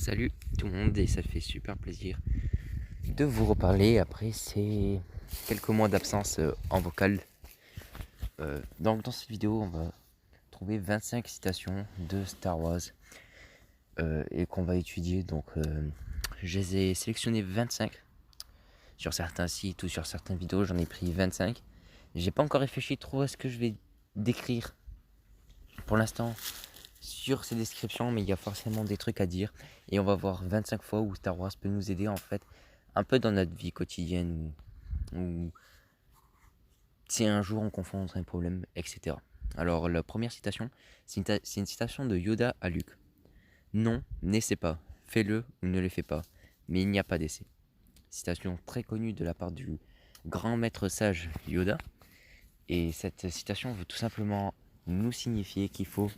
Salut tout le monde et ça fait super plaisir de vous reparler après ces quelques mois d'absence en vocal. Donc dans cette vidéo on va trouver 25 citations de Star Wars et qu'on va étudier. Donc je les ai sélectionnées 25 sur certains sites ou sur certaines vidéos, j'en ai pris 25. J'ai pas encore réfléchi trop à ce que je vais décrire pour l'instant sur ces descriptions, mais il y a forcément des trucs à dire et on va voir 25 fois où Star Wars peut nous aider en fait un peu dans notre vie quotidienne ou si un jour on confronte un problème, etc. Alors la première citation, c'est une citation de Yoda à Luke. Non, n'essaie pas, fais-le ou ne le fais pas, mais il n'y a pas d'essai. Citation très connue de la part du grand maître sage Yoda. Et cette citation veut tout simplement nous signifier qu'il faut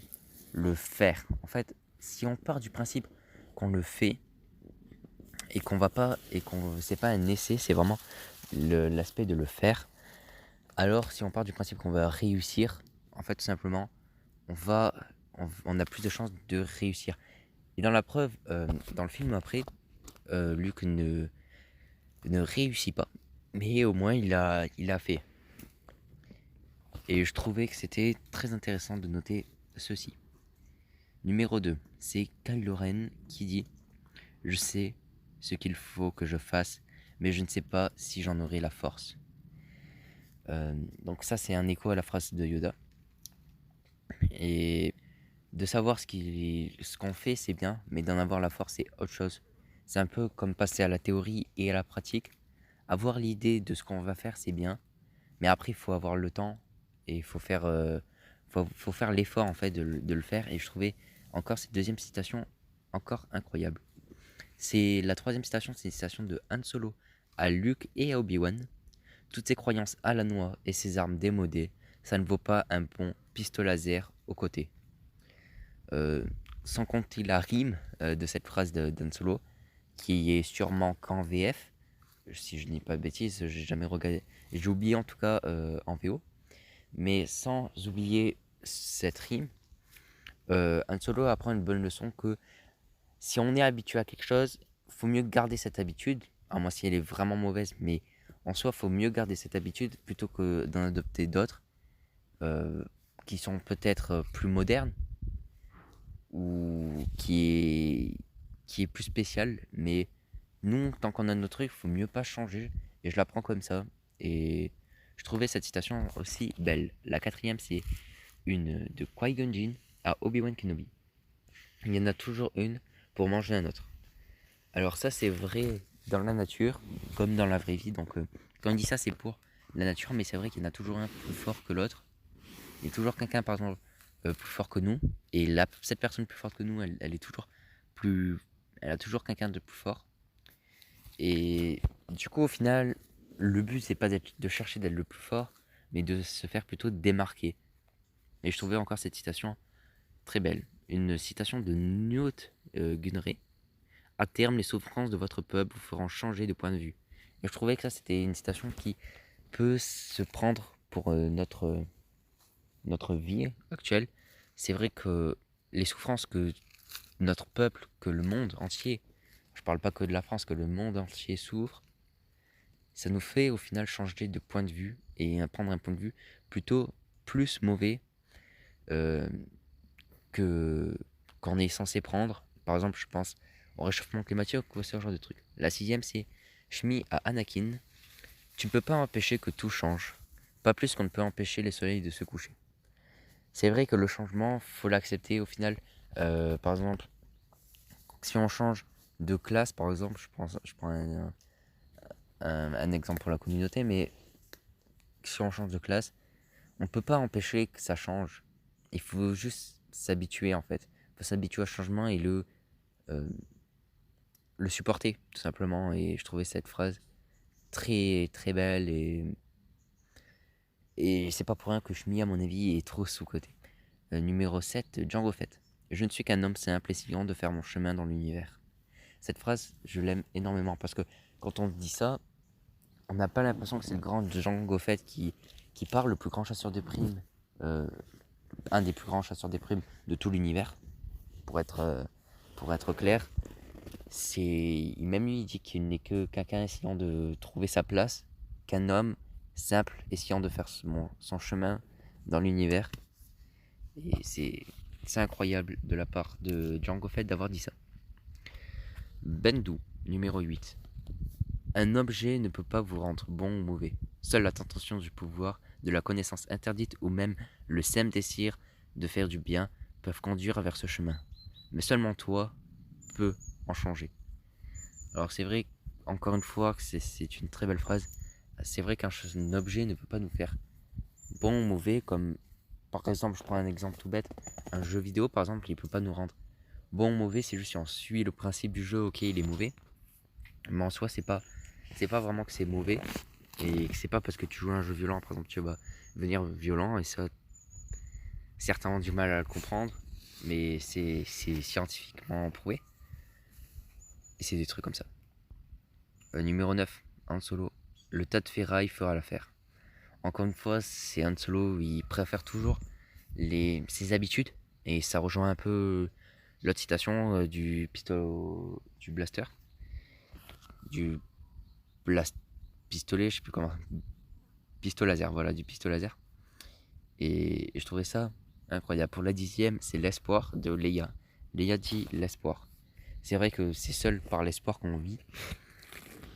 le faire. En fait, si on part du principe qu'on le fait et qu'on va pas et qu'on c'est pas un essai, c'est vraiment l'aspect de le faire. Alors si on part du principe qu'on va réussir, en fait tout simplement, on a plus de chances de réussir. Et dans la preuve, dans le film après, Luke ne réussit pas, mais au moins il a fait. Et je trouvais que c'était très intéressant de noter ceci. Numéro 2, c'est Kylo Ren qui dit « Je sais ce qu'il faut que je fasse, mais je ne sais pas si j'en aurai la force. » Donc ça, c'est un écho à la phrase de Yoda. Et de savoir ce qu'on fait, c'est bien, mais d'en avoir la force, c'est autre chose. C'est un peu comme passer à la théorie et à la pratique. Avoir l'idée de ce qu'on va faire, c'est bien, mais après, il faut avoir le temps et il faut faire l'effort en fait de le faire. Et je trouvais encore cette deuxième citation encore incroyable. C'est la troisième citation, c'est une citation de Han Solo à Luke et à Obi-Wan. Toutes ces croyances à la noix et ces armes démodées, ça ne vaut pas un bon pistolet laser au côté. Sans compter la rime de cette phrase d'Han Solo, qui est sûrement qu'en VF, si je ne dis pas de bêtises, j'ai jamais regardé, j'ai oublié en tout cas en VO, mais sans oublier cette rime, Han Solo apprend une bonne leçon que si on est habitué à quelque chose, faut mieux garder cette habitude, à moins si elle est vraiment mauvaise, mais en soi, faut mieux garder cette habitude plutôt que d'en adopter d'autres euh, qui sont peut-être plus modernes ou qui est plus spécial. Mais nous, tant qu'on a notre truc, faut mieux pas changer. Et je la prends comme ça. Et je trouvais cette citation aussi belle. La quatrième, c'est une de Qui-Gon Jinn à Obi-Wan Kenobi. Il y en a toujours une pour manger un autre. Alors ça, c'est vrai dans la nature comme dans la vraie vie. Donc quand on dit ça, c'est pour la nature, mais c'est vrai qu'il y en a toujours un plus fort que l'autre. Il y a toujours quelqu'un, par exemple, plus fort que nous. Et cette personne plus forte que nous, elle est toujours plus... Elle a toujours quelqu'un de plus fort. Et du coup, au final, le but, c'est pas de chercher d'être le plus fort, mais de se faire plutôt démarquer. Et je trouvais encore cette citation très belle. Une citation de Newt Gunray. À terme, les souffrances de votre peuple vous feront changer de point de vue. Et je trouvais que ça, c'était une citation qui peut se prendre pour notre vie actuelle. C'est vrai que les souffrances que notre peuple, que le monde entier, je parle pas que de la France, que le monde entier souffre, ça nous fait au final changer de point de vue et prendre un point de vue plutôt plus mauvais euh, que qu'on est censé prendre. Par exemple, je pense au réchauffement climatique ou ce genre de trucs. La sixième, c'est Shmi à Anakin. Tu ne peux pas empêcher que tout change, pas plus qu'on ne peut empêcher les soleils de se coucher. C'est vrai que le changement, faut l'accepter au final. Par exemple, si on change de classe, par exemple, je prends un exemple pour la communauté, mais si on change de classe, on ne peut pas empêcher que ça change. Il faut juste s'habituer en fait. Il faut s'habituer au changement et euh, le supporter tout simplement. Et je trouvais cette phrase très très belle et c'est pas pour rien que Shmi à mon avis est trop sous-côté. Numéro 7, Django Fett. Je ne suis qu'un homme simple et essayant de faire mon chemin dans l'univers. Cette phrase, je l'aime énormément parce que quand on dit ça, on n'a pas l'impression que c'est le grand Django Fett qui parle, le plus grand chasseur de primes, euh, un des plus grands chasseurs de primes de tout l'univers, pour être clair. Même lui, il dit qu'il n'est que quelqu'un essayant de trouver sa place, qu'un homme simple essayant de faire son chemin dans l'univers. Et c'est incroyable de la part de Django Fett d'avoir dit ça. Bendu, numéro 8. Un objet ne peut pas vous rendre bon ou mauvais. Seule la tentation du pouvoir, de la connaissance interdite ou même le simple désir de faire du bien peuvent conduire vers ce chemin. Mais seulement toi peux en changer. Alors c'est vrai, encore une fois, que c'est une très belle phrase. C'est vrai qu'un objet ne peut pas nous faire bon ou mauvais, comme par exemple, je prends un exemple tout bête, un jeu vidéo par exemple, il peut pas nous rendre bon ou mauvais, c'est juste si on suit le principe du jeu, ok, il est mauvais. Mais en soi, c'est pas vraiment que c'est mauvais, et que c'est pas parce que tu joues à un jeu violent, par exemple, tu vas devenir violent, et ça, certains ont du mal à le comprendre, mais c'est scientifiquement prouvé, et c'est des trucs comme ça. Numéro 9, Han Solo. Le tas de ferraille fera l'affaire. Encore une fois, c'est Han Solo, il préfère toujours ses habitudes, et ça rejoint un peu l'autre citation du blaster, du pistolet, je sais plus comment, pistolet laser, voilà, du pistolet laser. Et je trouvais ça incroyable. Pour la 10e, c'est l'espoir de Leia. Leia dit l'espoir. C'est vrai que c'est seul par l'espoir qu'on vit.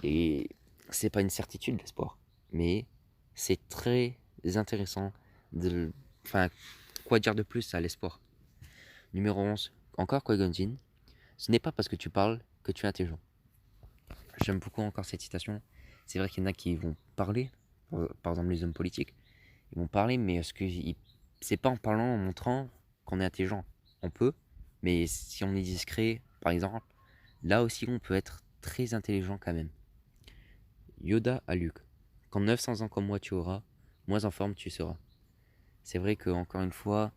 Et c'est pas une certitude l'espoir. Mais c'est très intéressant de. Enfin, quoi dire de plus à l'espoir. Numéro 11, encore Qui-Gon Jinn. Ce n'est pas parce que tu parles que tu es intelligent. J'aime beaucoup encore cette citation. C'est vrai qu'il y en a qui vont parler, par exemple les hommes politiques. Ils vont parler, mais c'est pas en parlant, en montrant qu'on est intelligent. On peut, mais si on est discret, par exemple, là aussi on peut être très intelligent quand même. Yoda à Luke. Quand 900 ans comme moi tu auras, moins en forme tu seras. C'est vrai que encore une fois,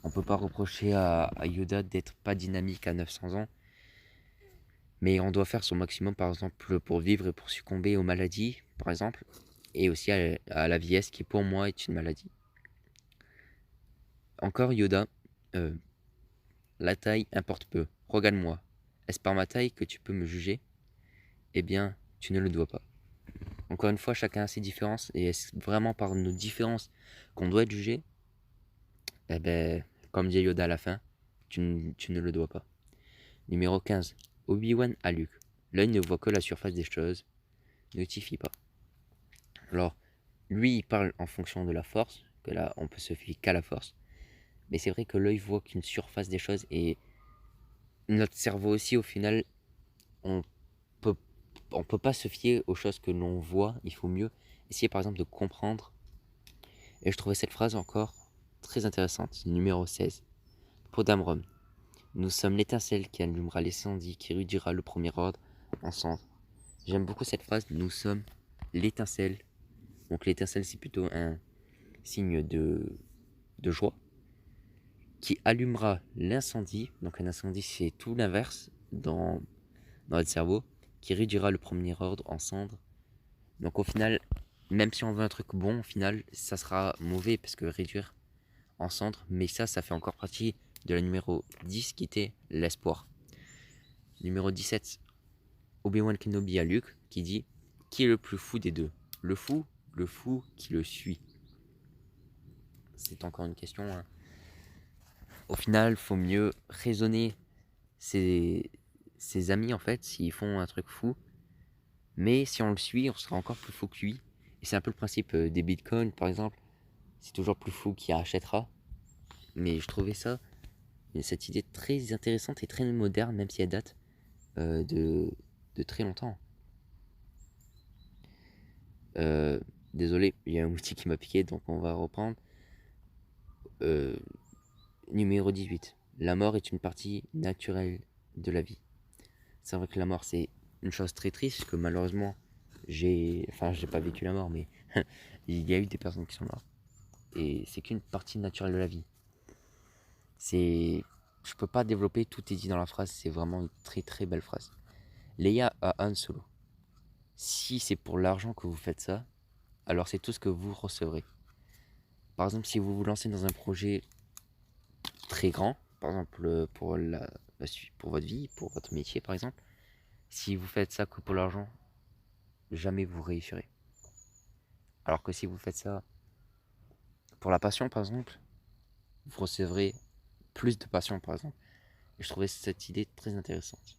on peut pas reprocher à Yoda d'être pas dynamique à 900 ans, mais on doit faire son maximum, par exemple, pour vivre et pour succomber aux maladies, par exemple, et aussi à la vieillesse qui pour moi est une maladie. Encore Yoda, la taille importe peu. Regarde-moi. Est-ce par ma taille que tu peux me juger? Eh bien, tu ne le dois pas. Encore une fois, chacun a ses différences, et est-ce vraiment par nos différences qu'on doit être jugé? Eh ben, comme dit Yoda à la fin, tu ne le dois pas. Numéro 15. Obi-Wan à Luke. L'œil ne voit que la surface des choses, ne t'y fie pas. Alors, lui, il parle en fonction de la force, que là, on peut se fier qu'à la force. Mais c'est vrai que l'œil voit qu'une surface des choses, et notre cerveau aussi, au final, on peut, on peut pas se fier aux choses que l'on voit. Il faut mieux essayer, par exemple, de comprendre. Et je trouvais cette phrase encore très intéressante. Numéro 16. Pour Damron. Nous sommes l'étincelle qui allumera l'incendie, qui réduira le premier ordre en cendres. J'aime beaucoup cette phrase. Nous sommes l'étincelle. Donc l'étincelle, c'est plutôt un signe de joie, qui allumera l'incendie. Donc un incendie, c'est tout l'inverse dans notre cerveau, qui réduira le premier ordre en cendres. Donc au final, même si on veut un truc bon, au final, ça sera mauvais parce que réduire en cendres, mais ça fait encore partie de la numéro 10 qui était l'espoir. Numéro 17, Obi-Wan Kenobi à Luke qui dit: qui est le plus fou des deux? Le fou qui le suit? C'est encore une question, hein. Au final, faut mieux raisonner ses amis en fait s'ils font un truc fou. Mais si on le suit, on sera encore plus fou que lui. Et c'est un peu le principe des bitcoins par exemple. C'est toujours plus fou qui achètera. Mais je trouvais cette idée très intéressante et très moderne, même si elle date de très longtemps. Désolé, il y a un outil qui m'a piqué, donc on va reprendre. Numéro 18. La mort est une partie naturelle de la vie. C'est vrai que la mort, c'est une chose très triste, que malheureusement, j'ai pas vécu la mort, mais il y a eu des personnes qui sont mortes. Et c'est qu'une partie naturelle de la vie. Je peux pas développer, tout est dit dans la phrase, c'est vraiment une très très belle phrase. Leia à Han Solo. Si c'est pour l'argent que vous faites ça, alors c'est tout ce que vous recevrez. Par exemple, si vous vous lancez dans un projet très grand, par exemple pour votre vie, pour votre métier par exemple, Si vous faites ça que pour l'argent, jamais vous réussirez. Alors que si vous faites ça pour la passion, par exemple, vous recevrez plus de passion, par exemple. Et je trouvais cette idée très intéressante.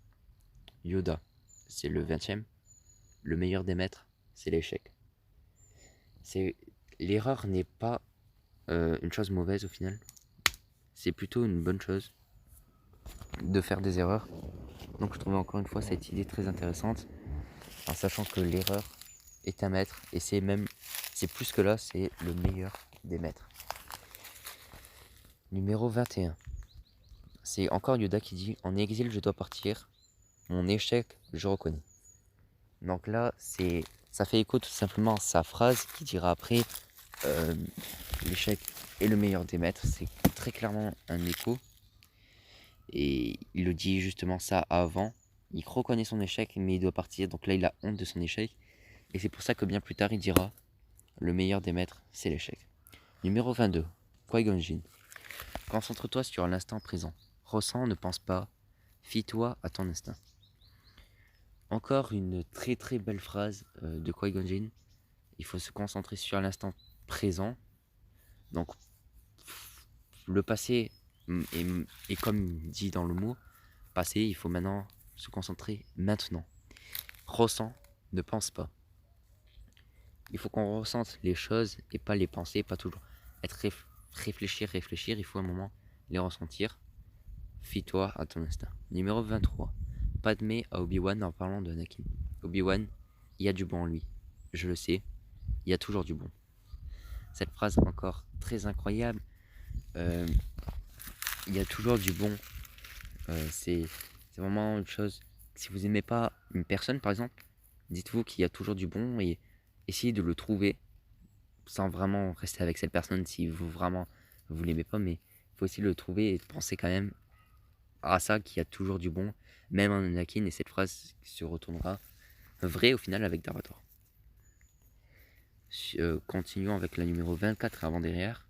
Yoda, c'est le 20e. Le meilleur des maîtres, c'est l'échec. L'erreur n'est pas une chose mauvaise au final. C'est plutôt une bonne chose de faire des erreurs. Donc je trouvais encore une fois cette idée très intéressante, en sachant que l'erreur est un maître, et c'est plus que là, c'est le meilleur des maîtres. Numéro 21. C'est encore Yoda qui dit: en exil je dois partir, mon échec je reconnais. Donc là, ça fait écho tout simplement à sa phrase qui dira après l'échec est le meilleur des maîtres. C'est très clairement un écho. Et il le dit justement ça avant. Il reconnaît son échec, mais il doit partir. Donc là, il a honte de son échec. Et c'est pour ça que bien plus tard, il dira: le meilleur des maîtres, c'est l'échec. Numéro 22. Qui-Gon Jinn. Concentre-toi sur l'instant présent. Ressens, ne pense pas. Fie-toi à ton instinct. Encore une très très belle phrase de Qui-Gon Jinn. Il faut se concentrer sur l'instant présent. Donc, le passé est comme dit dans le mot, passé, il faut maintenant se concentrer maintenant. Ressens, ne pense pas. Il faut qu'on ressente les choses et pas les penser, pas toujours réfléchir, il faut un moment les ressentir. Fie-toi à ton instinct. Numéro 23. Padmé à Obi-Wan en parlant de Anakin. Obi-Wan, il y a du bon en lui. Je le sais, il y a toujours du bon. Cette phrase encore très incroyable. Il y a toujours du bon. C'est vraiment une chose. Si vous n'aimez pas une personne, par exemple, dites-vous qu'il y a toujours du bon et essayez de le trouver sans vraiment rester avec cette personne si vous l'aimez pas, mais il faut aussi le trouver et penser quand même à ça, qu'il y a toujours du bon, même en Anakin, et cette phrase se retournera vraie au final avec Darth Vader. Continuons avec la numéro 24 avant derrière.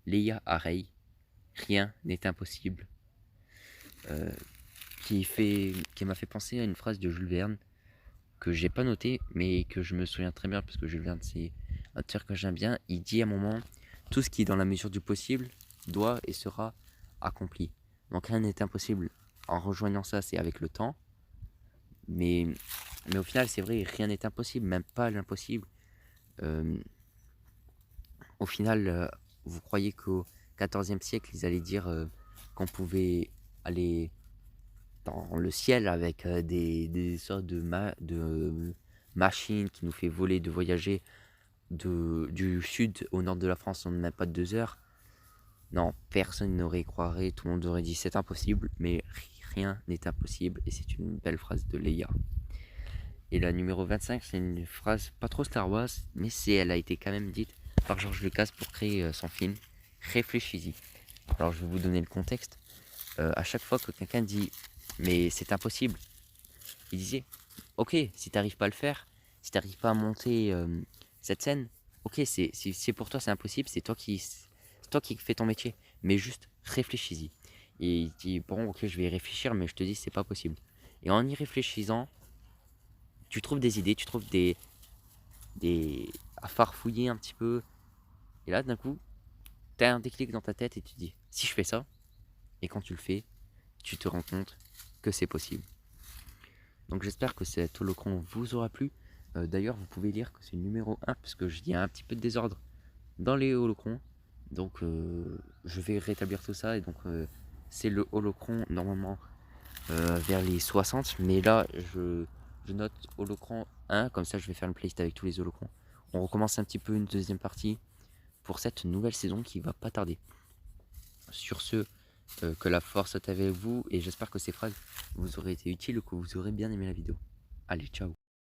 Leia à Rey, rien n'est impossible. Qui m'a fait penser à une phrase de Jules Verne que j'ai pas noté mais que je me souviens très bien parce que Jules Verne c'est un auteur que j'aime bien. Il dit à un moment: tout ce qui est dans la mesure du possible doit et sera accompli. Donc rien n'est impossible. En rejoignant ça, c'est avec le temps, mais au final c'est vrai, rien n'est impossible, même pas l'impossible. Au final, vous croyez qu'au XIVe siècle ils allaient dire qu'on pouvait aller dans le ciel avec des sortes de machines qui nous fait voler, de voyager du sud au nord de la France en même pas 2 heures? Non, personne n'aurait croirait, tout le monde aurait dit c'est impossible, mais rien n'est impossible, et c'est une belle phrase de Leia. Et la numéro 25, c'est une phrase pas trop Star Wars, mais elle a été quand même dite par George Lucas pour créer son film. Réfléchis-y. Alors je vais vous donner le contexte. À chaque fois que quelqu'un dit mais c'est impossible, il disait: ok, si t'arrives pas à le faire, si t'arrives pas à monter cette scène, ok, c'est pour toi c'est impossible, c'est toi qui fais ton métier, mais juste réfléchis-y. Et il dit: bon, ok, je vais y réfléchir, mais je te dis c'est pas possible. Et en y réfléchissant, tu trouves des idées, tu trouves des à farfouiller un petit peu, et là d'un coup t'as un déclic dans ta tête et tu te dis si je fais ça, et quand tu le fais, tu te rends compte que c'est possible. Donc j'espère que cet holocron vous aura plu. D'ailleurs, vous pouvez lire que c'est le numéro 1 parce que il y a un petit peu de désordre dans les holocrons. Donc je vais rétablir tout ça, et donc c'est le holocron normalement vers les 60, mais là je note holocron 1, comme ça je vais faire une playlist avec tous les holocrons. On recommence un petit peu une deuxième partie pour cette nouvelle saison qui va pas tarder. Sur ce, que la force soit avec vous, et j'espère que ces phrases vous auraient été utiles ou que vous aurez bien aimé la vidéo. Allez, ciao.